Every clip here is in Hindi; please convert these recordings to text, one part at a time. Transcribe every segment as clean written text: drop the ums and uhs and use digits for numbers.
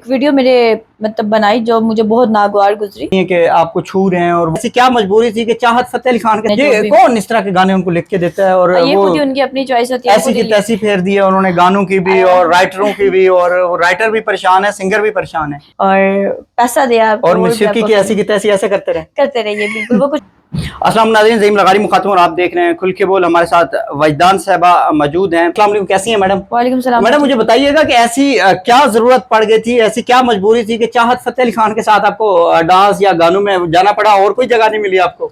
वीडियो मेरे मतलब बनाई जो मुझे बहुत नागवार गुजरी कि आपको छू रहे हैं। और ऐसी क्या मजबूरी थी कि चाहत फतेह अली खान के ये कौन इस तरह के गाने उनको लिख के देता है? और ये वो खुद ही उनकी अपनी चॉइस होती है। ऐसी की तैसी फेर दी है उन्होंने, गानों की भी और राइटरों की भी। और राइटर भी परेशान है, सिंगर भी परेशान है, और पैसा दिया और मौसीकी की ऐसी की तैसी ऐसे करते रहिए बिल्कुल वो कुछ। अस्सलाम नाज़रीन, ज़हीम लगारी मुखातिब और आप देख रहे हैं खुल के बोल। हमारे साथ वजदान साहबा मौजूद हैं। अस्सलाम वालेकुम, कैसी हैं मैडम? वालेकुम सलाम। मैडम मुझे बताइएगा कि ऐसी क्या जरूरत पड़ गई थी, ऐसी क्या मजबूरी थी कि चाहत फतेह अली खान के साथ आपको डांस या गानों में जाना पड़ा, और कोई जगह नहीं मिली आपको?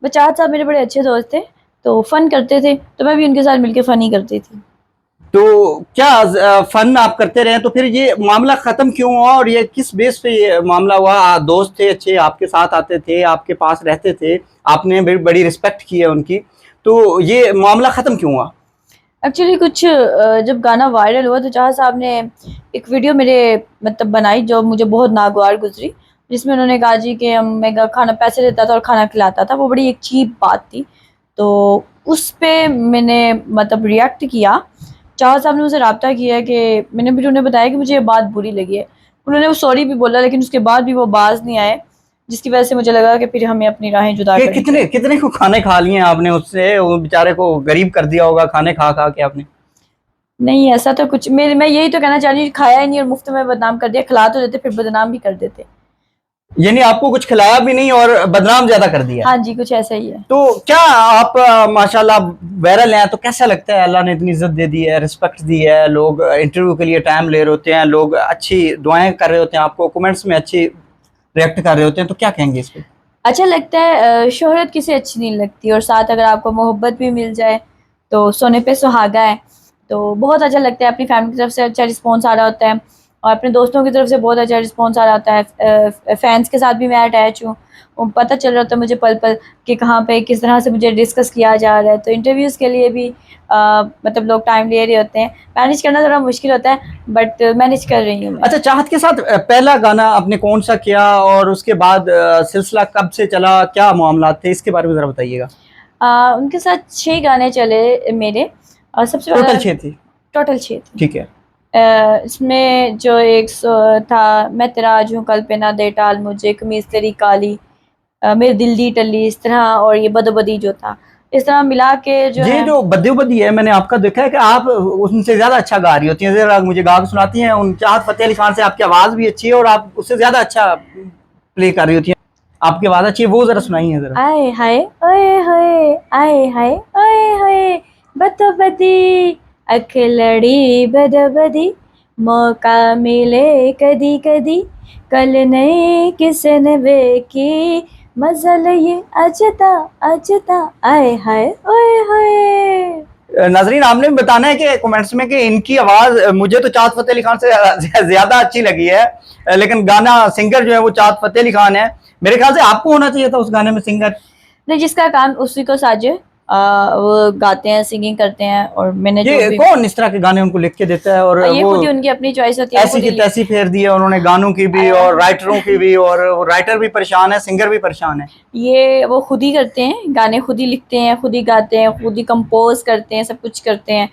चाहत साहब मेरे बड़े अच्छे दोस्त थे, तो फन करते थे, तो मैं भी उनके साथ मिलकर फन ही करती थी। तो क्या फन आप करते रहे, तो फिर ये मामला खत्म क्यों हुआ और ये किस बेस पे ये मामला हुआ? दोस्त थे अच्छे, आपके साथ आते थे, आपके पास रहते थे, आपने बड़ी रिस्पेक्ट की है उनकी, तो ये मामला खत्म क्यों हुआ? एक्चुअली कुछ जब गाना वायरल हुआ तो चाहत साहब ने एक वीडियो मेरे मतलब बनाई जो मुझे बहुत नागवार गुजरी, जिसमें उन्होंने कहा जी कि मैं खाना पैसे देता था और खाना खिलाता था। वो बड़ी एक चीप बात थी, तो उस पे मैंने मतलब रिएक्ट किया। चाहत साहब ने मुझसे रब्ता किया कि मैंने भी उन्हें बताया कि मुझे ये बात बुरी लगी है। उन्होंने वो सॉरी भी बोला, लेकिन उसके बाद भी वो बाज नहीं आए, जिसकी वजह से मुझे लगा कि फिर हमें अपनी राहें जुदा करनी कितने कितने को खाने खा लिए आपने उससे? वो बेचारे को गरीब कर दिया होगा खाने खा खा के आपने। नहीं ऐसा तो कुछ मैं यही तो कहना चाह रही हूँ, खाया ही नहीं और मुफ्त में बदनाम कर दिया। खिला तो देते फिर बदनाम भी कर देते। यानी आपको कुछ खिलाया भी नहीं और बदनाम ज्यादा कर दिया? हाँ जी, कुछ ऐसा ही है। तो क्या आप माशाल्लाह वायरल हैं, तो कैसा लगता है? अल्लाह ने इतनी इज्जत दे दी है, रिस्पेक्ट दी है, लोग इंटरव्यू के लिए टाइम ले रहे होते हैं, लोग अच्छी दुआएं कर रहे होते हैं, आपको कमेंट्स में अच्छी रिएक्ट कर रहे होते हैं, तो क्या कहेंगे इस पे? अच्छा लगता है। शोहरत किसे अच्छी नहीं लगती, और साथ अगर आपको मोहब्बत भी मिल जाए तो सोने पे सुहागा है। तो बहुत अच्छा लगता है। अपनी फैमिली की तरफ से अच्छा रिस्पॉन्स आ रहा होता है, और अपने दोस्तों की तरफ से बहुत अच्छा रिस्पॉन्स आ रहा होता है। फैंस के साथ भी मैं अटैच हूँ। पता चल रहा होता है मुझे पल पल कि कहाँ पे किस तरह से मुझे डिस्कस किया जा रहा है। तो इंटरव्यूज़ के लिए भी मतलब लोग टाइम ले रहे होते हैं। मैनेज करना थोड़ा मुश्किल होता है, बट मैनेज कर रही हूँ मैं। अच्छा, चाहत के साथ पहला गाना आपने कौन सा किया, और उसके बाद सिलसिला कब से चला, क्या मामला थे, इसके बारे में जरा बताइएगा। उनके साथ 6 गाने चले मेरे, और सबसे टोटल 6 थी? टोटल 6 थे। ठीक है। इसमें जो एक था, मैं तेरा आज हूँ कल पे ना दे टाल मुझे, कमीज तेरी काली, मेरे दिल दी टली, इस तरह, और ये बदोबदी जो था, इस तरह मिला के जो ये है। जो बद्दी है, मैंने आपका देखा है कि आप उनसे ज्यादा अच्छा गा रही होती हैं, जरा मुझे गा के सुनाती हैं। उन चाहत फतेह अली खान से आपकी आवाज भी अच्छी है और आप उससे ज्यादा अच्छा प्ले कर रही होती हैं, आपकी आवाज अच्छी है, वो जरा सुनाइए जरा। आए हाय ओए होए, आए हाय ओए होए, बदोबदी अखलड़ी बदोबदी, मौका मिले कदी कदी, कल नहीं किसन वेखी, मजल ये अजता अजता, आए हाय ओए होए। नाजरीन, आपने भी बताना है कि कमेंट्स में कि इनकी आवाज मुझे तो चाहत फतेह अली खान से ज्यादा अच्छी लगी है, लेकिन गाना सिंगर जो है वो चाहत फतेह अली खान है। मेरे ख्याल से आपको होना चाहिए था उस गाने में सिंगर। नहीं, जिसका काम उसी को साजे। वो गाते हैं, सिंगिंग करते हैं, और मैंने जो ये भी कौन इस तरह के गाने उनको लिख के देता है? और ये वो खुद ही उनकी अपनी चॉइस होती है। ऐसी की तैसी फेर दी है उन्होंने, गानों की भी और राइटरों की भी। और राइटर भी परेशान है, सिंगर भी परेशान है। ये वो खुद ही करते हैं, गाने खुद ही लिखते हैं, खुद ही गाते हैं, खुद ही कंपोज करते हैं, सब कुछ करते हैं।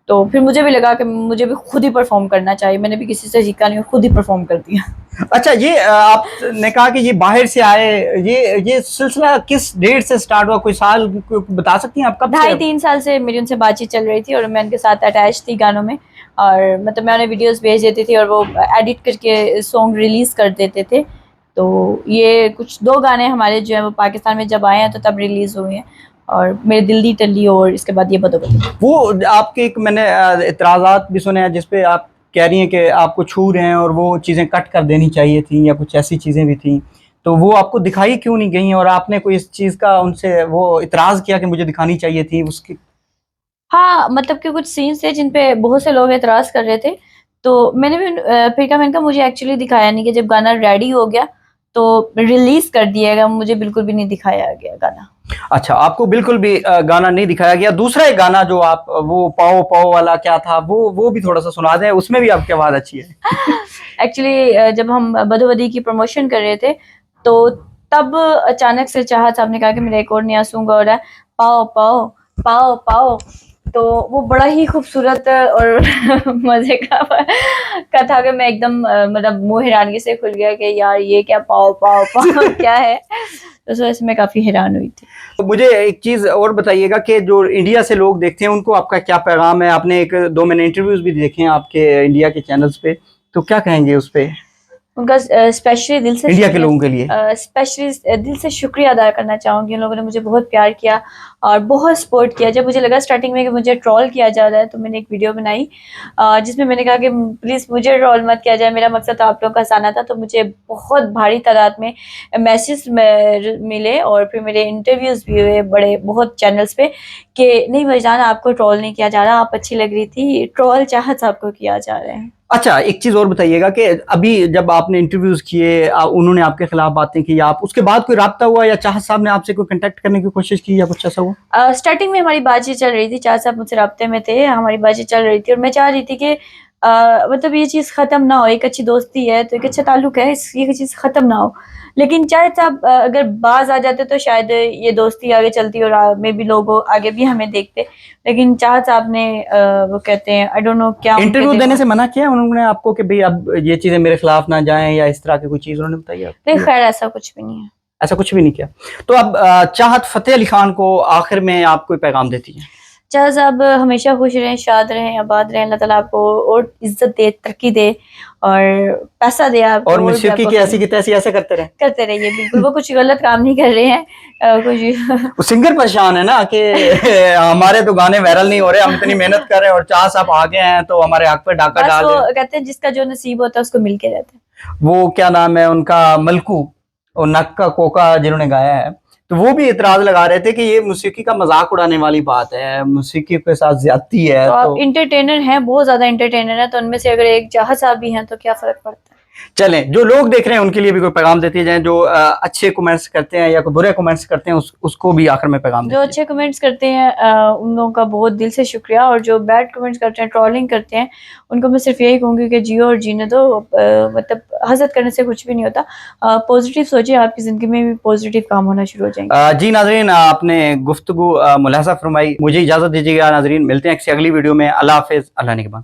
तो फिर मुझे भी लगा कि मुझे भी खुद ही परफॉर्म करना चाहिए। मैंने भी किसी से सीखा नहीं, खुद ही परफॉर्म कर दिया। अच्छा, ये आपने कहा कि ये बाहर से आए, ये सिलसिला किस डेट से स्टार्ट हुआ? कोई साल बता सकती हैं आप कब से? 2.5-3 साल से मेरी उनसे बातचीत चल रही थी, और मैं उनके साथ अटैच थी गानों में। और मतलब मैं उन्हें वीडियोस भेज देती थी, और वो एडिट करके सॉन्ग रिलीज़ कर देते थे। तो ये कुछ 2 गाने हमारे जो है वो पाकिस्तान में जब आए हैं तो तब रिलीज़ हुए हैं, और मेरे दिल दी टल्ली, और इसके बाद ये बदोबदी। वो आपके एक मैंने इतराज़ात भी सुने हैं जिसपे आप कह रही हैं कि आपको छू रहे हैं और वो चीज़ें कट कर देनी चाहिए थी, या कुछ ऐसी चीज़ें भी थी, तो वो आपको दिखाई क्यों नहीं गई? और आपने कोई इस चीज़ का उनसे वो इतराज़ किया कि मुझे दिखानी चाहिए थी उसकी? हाँ, मतलब कि कुछ सीन्स थे जिन पे बहुत से लोग एतराज़ कर रहे थे, तो मैंने भी मैंने कहा मुझे एक्चुअली दिखाया नहीं, कि जब गाना रेडी हो गया तो रिलीज़ कर दिया गया, मुझे बिल्कुल भी नहीं दिखाया गया गाना। अच्छा, आपको बिल्कुल भी गाना नहीं दिखाया गया। दूसरा एक गाना जो आप वो पाओ पाओ वाला क्या था, वो भी थोड़ा सा सुना दें, उसमें भी आपकी आवाज़ अच्छी है। एक्चुअली जब हम बदोबदी की प्रमोशन कर रहे थे, तो तब अचानक से चाहत साहब ने कहा कि मेरा एक और नया सॉन्ग हो रहा है, पाओ पाओ पाओ पाओ। तो वो बड़ा ही खूबसूरत और मजे का था कि मैं एकदम मतलब मुंह हैरानगी से खुल गया कि यार ये क्या पाव पाव पाव क्या है। तो उस वजह से मैं काफी हैरान हुई थी। तो मुझे एक चीज और बताइएगा कि जो इंडिया से लोग देखते हैं उनको आपका क्या पैगाम है? आपने एक दो मैंने इंटरव्यूज भी देखे हैं आपके इंडिया के चैनल्स पे, तो क्या कहेंगे उस पे उनका स्पेशली दिल से इंडिया के लोगों के लिए? स्पेशली दिल से शुक्रिया अदा करना चाहूँगी। उन लोगों ने मुझे बहुत प्यार किया और बहुत सपोर्ट किया। जब मुझे लगा स्टार्टिंग में कि मुझे ट्रोल किया जा रहा है तो मैंने एक वीडियो बनाई जिसमें मैंने कहा कि प्लीज़ मुझे ट्रोल मत किया जाए, मेरा मकसद तो आप लोगों का हंसाना था। तो मुझे बहुत भारी तादाद में मैसेज मिले और फिर मेरे इंटरव्यूज़ भी हुए बड़े बहुत चैनल्स पे कि नहीं भाईजान आपको ट्रोल नहीं किया जा रहा, आप अच्छी लग रही थी, ट्रोल चाहत आपको किया जा रहा है। अच्छा, एक चीज और बताइएगा कि अभी जब आपने इंटरव्यूज किए उन्होंने आपके खिलाफ बातें की, आप उसके बाद कोई राब्ता हुआ या चाहत साहब ने आपसे कोई कांटेक्ट करने की कोशिश की या कुछ ऐसा हुआ? स्टार्टिंग में हमारी बातचीत चल रही थी, चार साहब मुझसे राब्ते में थे, हमारी बातचीत चल रही थी और मैं चाह रही थी कि मतलब ये चीज़ ख़त्म ना हो। एक अच्छी दोस्ती है तो एक अच्छा ताल्लुक है, ये चीज़ ख़त्म ना हो। लेकिन चाहे साहब अगर बाज आ जाते तो शायद ये दोस्ती आगे चलती और मे बी लोग आगे भी हमें देखते। लेकिन चाहत साहब ने वो कहते हैं आई डोंट नो क्या इंटरव्यू देने से मना किया उन्होंने आपको कि भाई अब ये चीजें मेरे खिलाफ ना जाएं या इस तरह की कोई चीज उन्होंने बताई आपको? नहीं, खैर ऐसा कुछ भी नहीं है। ऐसा कुछ भी नहीं किया। तो अब चाहत फतेह अली खान को आखिर में आप कोई पैगाम देती हैं? चाहे साहब हमेशा खुश रहें, शाद रहें, आबाद रहें, अल्लाह ताला आपको और इज्जत दे, तरक्की दे और पैसा दे आपको और मौसीकी की ऐसी की तैसी ऐसे करते रहे। करते रहिए। बिल्कुल वो कुछ गलत काम नहीं कर रहे हैं कुछ वो सिंगर परेशान है ना कि हमारे तो गाने वायरल नहीं हो रहे, हम इतनी मेहनत कर रहे हैं और चाह साहब आगे हैं तो हमारे आग पे डाका बस डाल वो रहे हैं। कहते हैं जिसका जो नसीब होता है उसको मिल के रहता है। वो क्या नाम है उनका, मलकू और नक का कोका जिन्होंने गाया है, तो वो भी इतराज लगा रहे थे कि ये मौसीकी का मजाक उड़ाने वाली बात है, मौसीकी के साथ ज्यादती है। तो तो आप इंटरटेनर हैं, बहुत ज्यादा इंटरटेनर हैं, तो उनमें से अगर एक चाहत साहब भी हैं तो क्या फर्क पड़ता है। चलें, जो लोग देख रहे हैं उनके लिए भी कोई पैगाम देती जाए, जो अच्छे कमेंट्स करते हैं या कोई बुरे कमेंट्स करते हैं उसको भी आखिर में पैगाम जो देती अच्छे कमेंट्स करते हैं उन लोगों का बहुत दिल से शुक्रिया और जो बैड कमेंट्स करते हैं, ट्रोलिंग करते हैं, उनको मैं सिर्फ यही कहूँगी कि जियो और जीने दो। मतलब हसद करने से कुछ भी नहीं होता। पॉजिटिव सोचिए, आपकी ज़िंदगी में भी पॉजिटिव काम होना शुरू हो जाएंगे। जी नाजरीन, आपने गुफ्तगू मुलाजा फरमाई, मुझे इजाजत दीजिएगा नाजरीन, मिलते हैं किसी अगली वीडियो में। अल्लाह हाफिज, अल्लाह निगहबान।